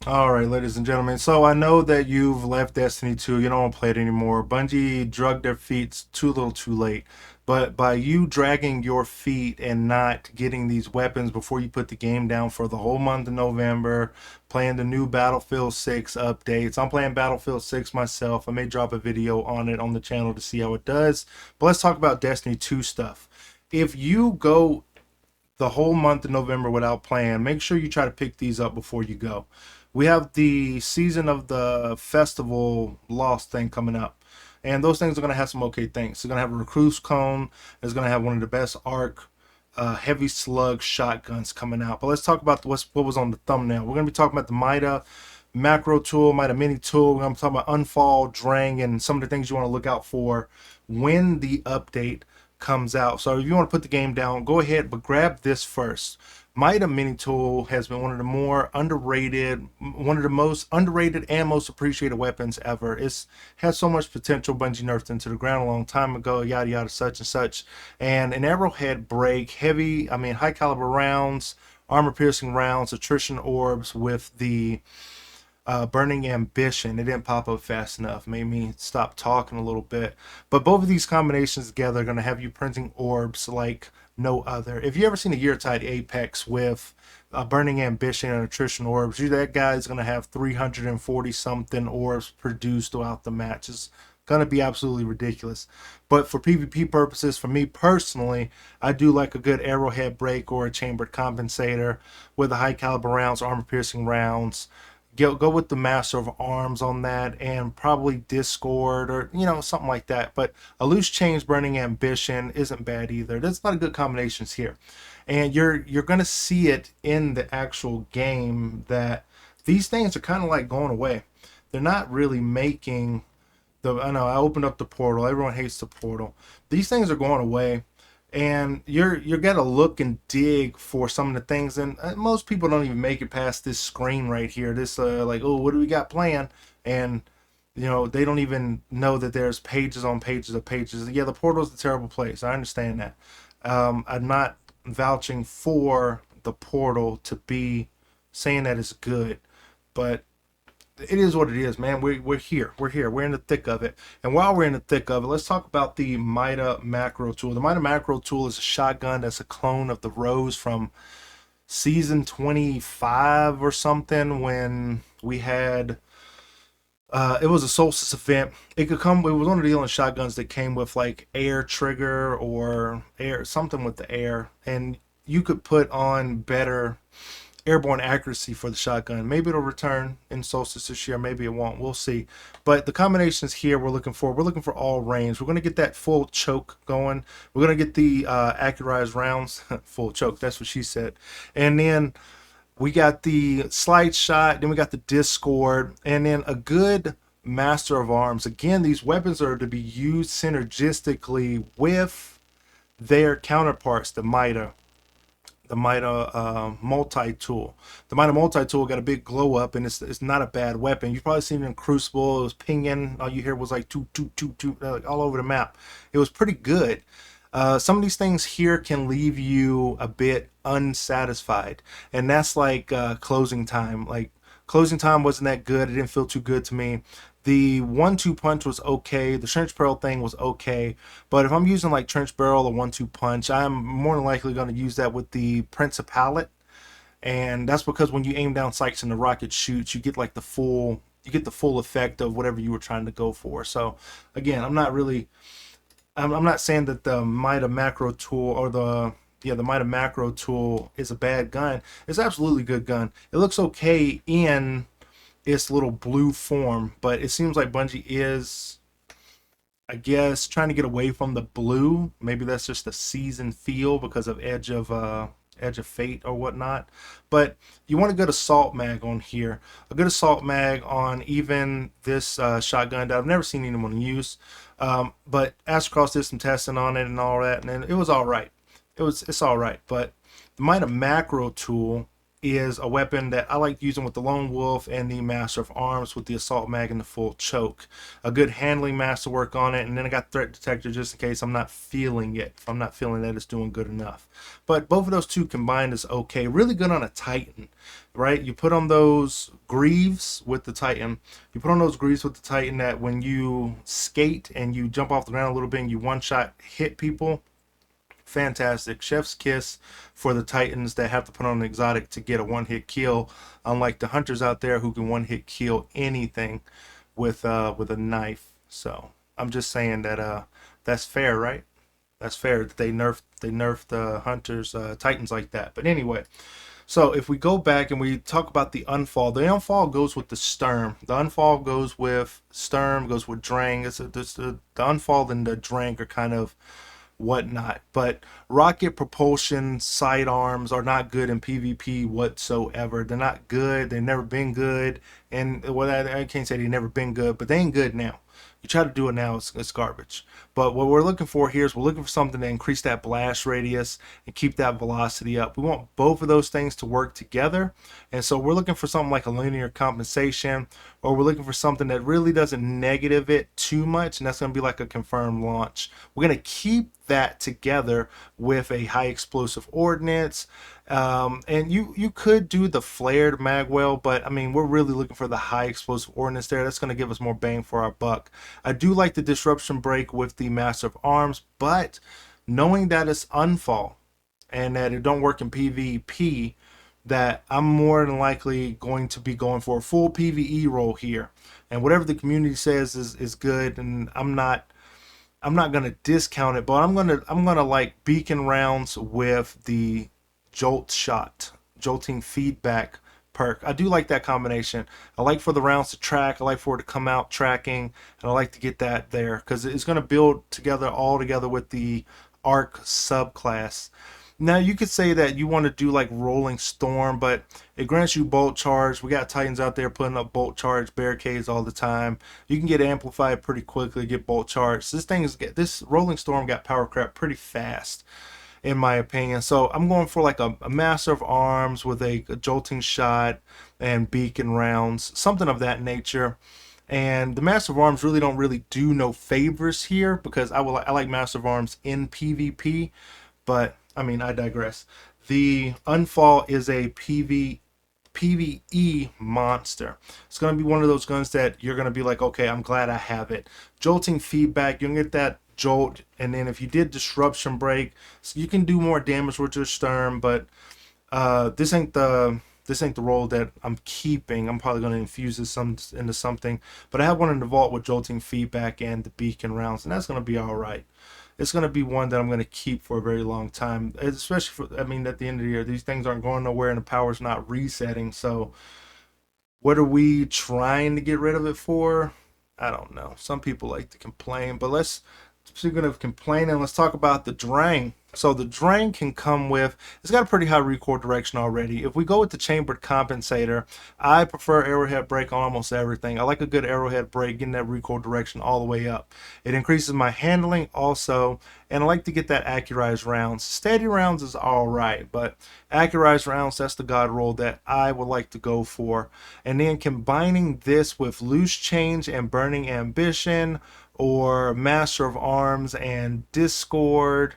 All right, ladies and gentlemen. So I know that you've left Destiny 2. You don't want to play it anymore. Bungie drugged their feet too little too late. But by you dragging your feet and not getting these weapons before you put the game down for the whole month of November, playing the new Battlefield 6 updates. I'm playing Battlefield 6 myself. I may drop a video on it on the channel to see how it does. But let's talk about Destiny 2 stuff. If you go the whole month of November without playing, make sure you try to pick these up before you go. We have the season of the festival lost thing coming up. And those things are going to have some okay things. It's going to have a recluse cone. It's going to have one of the best arc heavy slug shotguns coming out. But let's talk about what was on the thumbnail. We're going to be talking about the Mida macro tool, Mida mini tool. We're going to be talking about Unfall, Drang, and some of the things you want to look out for when the update comes out. So if you want to put the game down, go ahead, but grab this first. Mida Mini Tool has been one of the more underrated, one of the most underrated and most appreciated weapons ever. It's has so much potential. Bungie nerfed into the ground a long time ago, yada yada, such and such. And an arrowhead break, high caliber rounds, armor piercing rounds, attrition orbs with the Burning Ambition. It didn't pop up fast enough. Made me stop talking a little bit. But both of these combinations together are going to have you printing orbs like no other. If you ever seen a Yeartide Apex with Burning Ambition and Attrition orbs, that guy's going to have 340 something orbs produced throughout the match. It's going to be absolutely ridiculous. But for PvP purposes, for me personally, I do like a good arrowhead break or a chambered compensator with the high caliber rounds, armor piercing rounds. Go with the Master of Arms on that, and probably Discord or something like that. But a loose change Burning Ambition isn't bad either. There's a lot of good combinations here, and you're gonna see it in the actual game that these things are kind of like going away. They're not really making the. I know I opened up the portal. Everyone hates the portal. These things are going away, and you're gonna look and dig for some of the things, and most people don't even make it past this screen right here, this like, oh, what do we got planned? And they don't even know that there's pages on pages of pages. Yeah, the portal is a terrible place, I understand that. I'm not vouching for the portal to be saying that it's good, but it is what it is, man. We're here. We're here. We're in the thick of it. And while we're in the thick of it, let's talk about the Mida macro tool. The Mida macro tool is a shotgun that's a clone of the Rose from season 25 or something, when we had it was a solstice event. It was one of the only shotguns that came with like air trigger or air something with the air, and you could put on better airborne accuracy for the shotgun. Maybe it'll return in Solstice this year. Maybe it won't. We'll see. But the combinations here we're looking for all range. We're going to get that full choke going. We're going to get the accurized rounds. Full choke. That's what she said. And then we got the slide shot. Then we got the Discord. And then a good Master of Arms. Again, these weapons are to be used synergistically with their counterparts, the Mida multi-tool. The Mida multi-tool got a big glow up, and it's not a bad weapon. You've probably seen it in Crucible. It was pinging. All you hear was like toot, toot, toot, toot, all over the map. It was pretty good. Some of these things here can leave you a bit unsatisfied, and that's like closing time. Like, closing time wasn't that good. It didn't feel too good to me. The 1-2 punch was okay. The trench barrel thing was okay. But if I'm using like trench barrel or 1-2 punch, I'm more than likely going to use that with the Principalate. And that's because when you aim down sights and the rocket shoots, you get the full effect of whatever you were trying to go for. So again, I'm not saying that the Mida macro tool or the Mida macro tool is a bad gun. It's absolutely a good gun. It looks okay in its little blue form, but it seems like Bungie is, I guess, trying to get away from the blue. Maybe that's just a season feel because of Edge of Fate or whatnot. But you want a good assault mag on here, a good assault mag on even this shotgun that I've never seen anyone use. But Astrocross did some testing on it and all that, and it was all right. It's all right. But the Mida macro tool is a weapon that I like using with the Lone Wolf and the Master of Arms with the Assault Mag and the Full Choke. A good handling masterwork on it, and then I got Threat Detector just in case I'm not feeling it. If I'm not feeling that it's doing good enough. But both of those two combined is okay. Really good on a Titan, right? You put on those greaves with the Titan. You put on those greaves with the Titan that when you skate and you jump off the ground a little bit and you one-shot hit people, fantastic. Chef's kiss for the Titans that have to put on an exotic to get a one-hit kill, unlike the hunters out there who can one-hit kill anything with a knife. So I'm just saying that that's fair, right? That's fair that they nerfed the hunters Titans like that. But anyway, so if we go back and we talk about the Unfall goes with the Sturm. The Unfall goes with Sturm, goes with Drang. The Unfall and the Drang are kind of whatnot. But rocket propulsion sidearms are not good in PvP whatsoever. They're not good. They've never been good. And well, I can't say they've never been good, but they ain't good now. You try to do it now, it's garbage. But what we're looking for here is we're looking for something to increase that blast radius and keep that velocity up. We want both of those things to work together. And so we're looking for something like a linear compensation, or we're looking for something that really doesn't negative it too much, and that's going to be like a confirmed launch. We're going to keep that together with a high explosive ordnance. And you could do the flared magwell, but I mean, we're really looking for the high explosive ordnance there. That's going to give us more bang for our buck. I do like the disruption break with the Master of Arms, but knowing that it's Unfall and that it don't work in PvP, that I'm more than likely going to be going for a full PvE role here. And whatever the community says is good, and I'm not gonna discount it, but I'm gonna like beacon rounds with the jolting feedback perk. I do like that combination. I like for the rounds to track. I like for it to come out tracking, and I like to get that there because it's gonna build together all together with the arc subclass. Now you could say that you want to do like rolling storm, but it grants you bolt charge. We got Titans out there putting up bolt charge barricades all the time. You can get amplified pretty quickly, get bolt charge. This rolling storm got power crap pretty fast, in my opinion. So I'm going for like a Master of Arms with a jolting shot and beacon rounds, something of that nature. And the Master of Arms don't really do no favors here because I like Master of Arms in PvP, but I mean, I digress. The Unfall is a PvE monster. It's going to be one of those guns that you're going to be like, okay, I'm glad I have it. Jolting feedback, you can get that jolt, and then if you did disruption break, so you can do more damage with your Sturm, but this ain't the role that I'm keeping. I'm probably going to infuse this into something, but I have one in the vault with jolting feedback and the beacon rounds, and that's going to be all right. It's going to be one that I'm going to keep for a very long time, especially for, I mean, at the end of the year, these things aren't going nowhere and the power's not resetting. So what are we trying to get rid of it for? I don't know. Some people like to complain, but speaking of complaining, let's talk about the Drang. So the Drang can come with, it's got a pretty high recoil direction already. If we go with the chambered compensator, I prefer arrowhead break on almost everything. I like a good arrowhead break, getting that recoil direction all the way up. It increases my handling also, and I like to get that accurized rounds. Steady rounds is all right, but accurized rounds, that's the god roll that I would like to go for. And then combining this with loose change and burning ambition, or Master of Arms and Discord.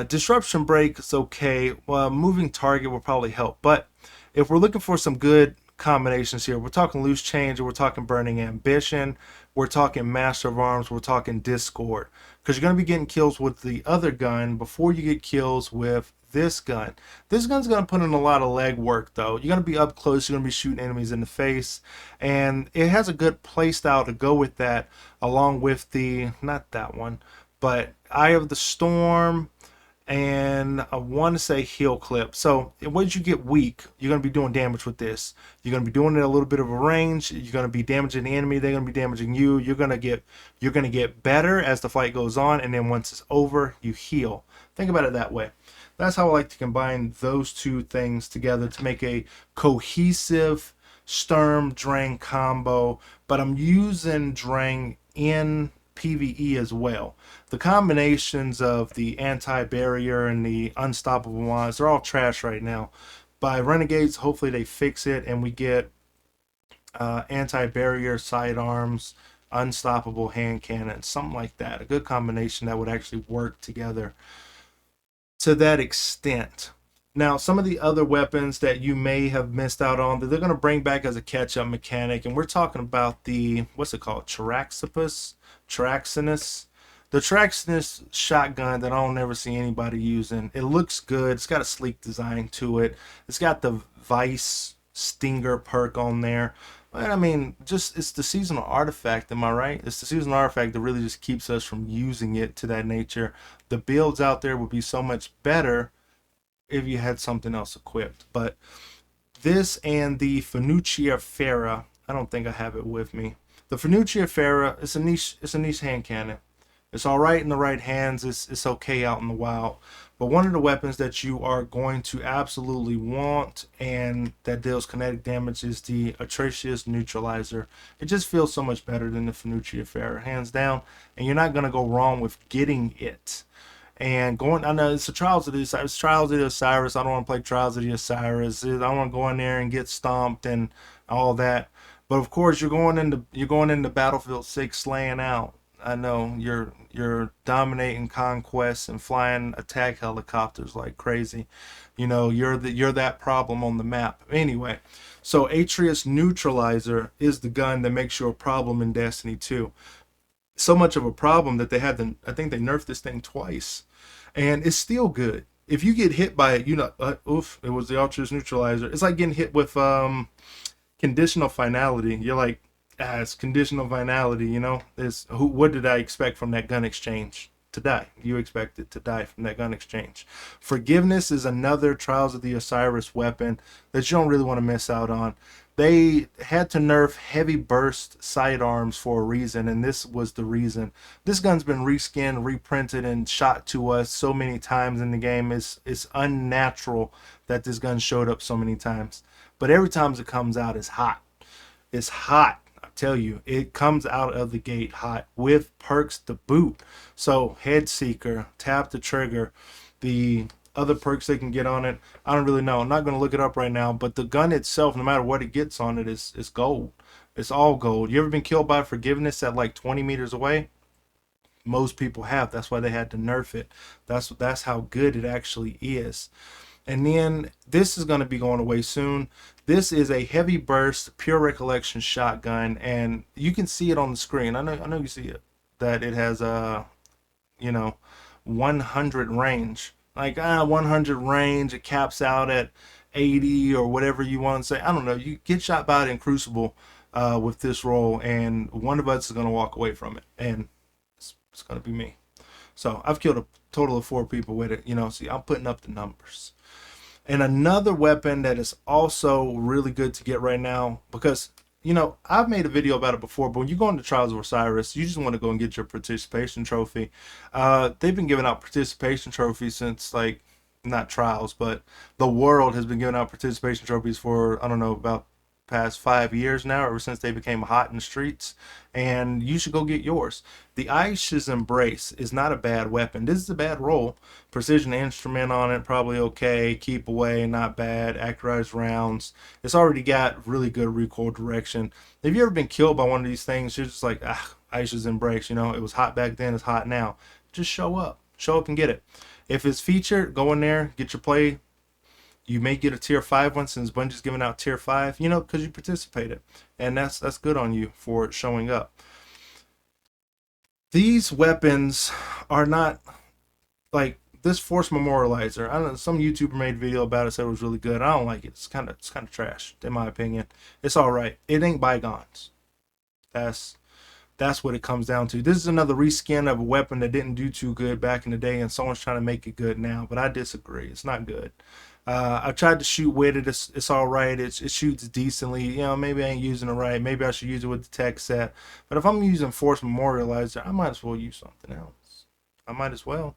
Disruption break is okay. Well, moving target will probably help. But if we're looking for some good combinations here, we're talking loose change, or we're talking burning ambition, we're talking Master of Arms, we're talking Discord. Because you're going to be getting kills with the other gun before you get kills with this gun. This gun's going to put in a lot of leg work though. You're going to be up close, you're going to be shooting enemies in the face, and it has a good play style to go with that, along with the, not that one, but Eye of the Storm, and I want to say Heel Clip. So once you get weak, you're going to be doing damage with this. You're going to be doing it a little bit of a range. You're going to be damaging the enemy. They're going to be damaging you. You're going to get better as the fight goes on, and then once it's over, you heal. Think about it that way. That's how I like to combine those two things together to make a cohesive Sturm Drang combo, but I'm using Drang in PvE as well. The combinations of the anti-barrier and the unstoppable wands, they're all trash right now. by Renegades, hopefully they fix it and we get anti-barrier sidearms, unstoppable hand cannon, something like that. A good combination that would actually work together to that extent. Now, some of the other weapons that you may have missed out on that they're going to bring back as a catch-up mechanic, and we're talking about the, what's it called, Traxinus. The Traxinus shotgun that I don't ever see anybody using. It looks good. It's got a sleek design to it. It's got the Vice Stinger perk on there. But I mean, just it's the seasonal artifact, am I right? It's the seasonal artifact that really just keeps us from using it to that nature. The builds out there would be so much better if you had something else equipped. But this and the Finuccia Ferra, I don't think I have it with me. The Finuccia Ferra, it's a niche hand cannon. It's all right in the right hands. It's okay out in the wild. But one of the weapons that you are going to absolutely want and that deals kinetic damage is the Atrocious Neutralizer. It just feels so much better than the Finuccia Ferra, hands down. And you're not going to go wrong with getting it. And going, I know it's the Trials of the Osiris. Trials of the Osiris. I don't want to play Trials of the Osiris. I don't want to go in there and get stomped and all that. But of course, you're going into Battlefield 6 slaying out. I know you're dominating conquests and flying attack helicopters like crazy. You know, you're that problem on the map. Anyway, so Atrocious Neutralizer is the gun that makes you a problem in Destiny 2. So much of a problem that they had to, I think they nerfed this thing twice. And it's still good. If you get hit by it, you know, oof, it was the Atrocious Neutralizer. It's like getting hit with conditional finality. You're like, it's conditional finality, you know. What did I expect from that gun exchange? To die. You expected to die from that gun exchange. Forgiveness is another Trials of the Osiris weapon that you don't really want to miss out on. They had to nerf heavy burst sidearms for a reason, and this was the reason. This gun's been reskinned, reprinted, and shot to us so many times in the game. It's unnatural that this gun showed up so many times. But every time it comes out, it's hot. It's hot. Tell you, it comes out of the gate hot with perks to boot. So Head Seeker, tap the trigger, the other perks they can get on it, I don't really know. I'm not going to look it up right now, but the gun itself, no matter what it gets on it, is gold. It's all gold. You ever been killed by Forgiveness at like 20 meters away? Most people have. That's why they had to nerf it. That's how good it actually is. And then this is going to be going away soon. This is a heavy burst pure recollection shotgun, and you can see it on the screen. I know you see it, that it has a 100 range. Like 100 range, it caps out at 80 or whatever you want to say. I don't know. You get shot by it in Crucible with this roll, and one of us is going to walk away from it, and it's going to be me. So I've killed a total of 4 people with it. You know, see, I'm putting up the numbers. And another weapon that is also really good to get right now, because, you know, I've made a video about it before, but when you go into Trials of Osiris, you just want to go and get your participation trophy. They've been giving out participation trophies since, like, not Trials, but the world has been giving out participation trophies for, I don't know, about past 5 years now, ever since they became hot in the streets, and you should go get yours. The Aisha's Embrace is not a bad weapon. This is a bad roll. Precision instrument on it, probably okay. Keep away, not bad. Accurized rounds. It's already got really good recoil direction. Have you ever been killed by one of these things? You're just like, Aisha's Embrace, you know, it was hot back then, it's hot now. Just show up and get it. If it's featured, go in there, get your play. You may get a tier 5 one since Bungie's giving out tier 5, you know, because you participated. And that's good on you for it showing up. These weapons are not like this Force Memorializer. I don't know, some YouTuber made a video about it, said it was really good. I don't like it. It's kind of trash, in my opinion. It's alright. It ain't bygones. That's what it comes down to. This is another reskin of a weapon that didn't do too good back in the day, and someone's trying to make it good now, but I disagree. It's not good. I tried to shoot with it. It's all right. It shoots decently. You know, maybe I ain't using it right. Maybe I should use it with the tech set. But if I'm using Force Memorializer, I might as well use something else. I might as well.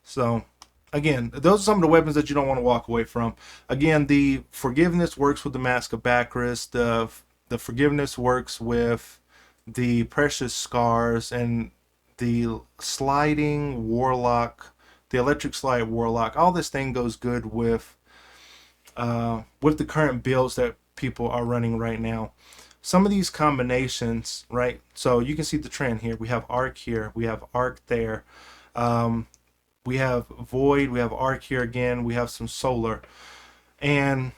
So, again, those are some of the weapons that you don't want to walk away from. Again, the Forgiveness works with the Mask of Bacchus. The Forgiveness works with the Precious Scars, and the Sliding Warlock, the Electric Slide Warlock. All this thing goes good with with the current builds that people are running right now. Some of these combinations, right? So you can see the trend here. We have arc here, we have arc there, um, we have void, we have arc here again, we have some solar, and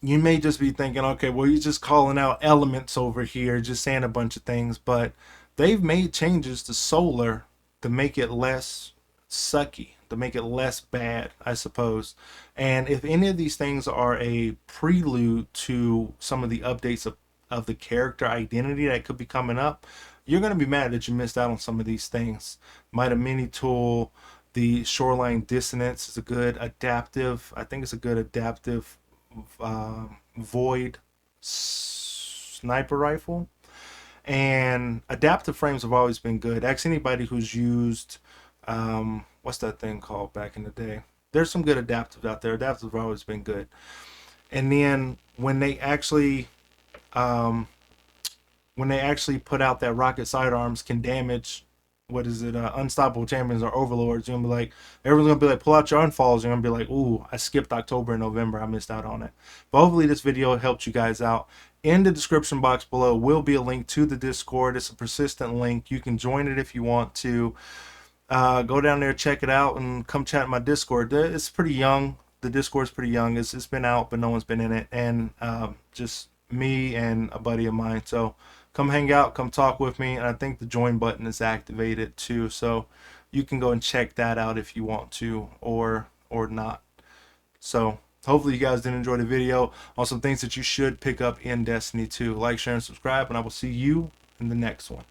you may just be thinking, okay, well, you're just calling out elements over here, just saying a bunch of things, but they've made changes to solar to make it less sucky, to make it less bad, I suppose. And if any of these things are a prelude to some of the updates of the character identity that could be coming up, you're going to be mad that you missed out on some of these things. Mida Mini Tool, the Shoreline Dissonance is a good adaptive. I think it's a good adaptive void sniper rifle. And adaptive frames have always been good. Ask anybody who's used what's that thing called back in the day. There's some good adaptives out there. Adaptives have always been good. And then when they actually put out that rocket sidearms can damage, what is it, unstoppable champions or overlords, you're gonna be like, everyone's gonna be like, pull out your unfalls. You're gonna be like, ooh, I skipped October and November, I missed out on it. But hopefully this video helped you guys out. In the description box below will be a link to the Discord. It's a persistent link. You can join it if you want to. Go down there, check it out, and come chat in my Discord. It's pretty young. The Discord's pretty young. It's been out, but no one's been in it, and just me and a buddy of mine. So come hang out, come talk with me, and I think the join button is activated too, so you can go and check that out if you want to, or not. So hopefully you guys did enjoy the video on some things that you should pick up in Destiny 2. Like, share, and subscribe, and I will see you in the next one.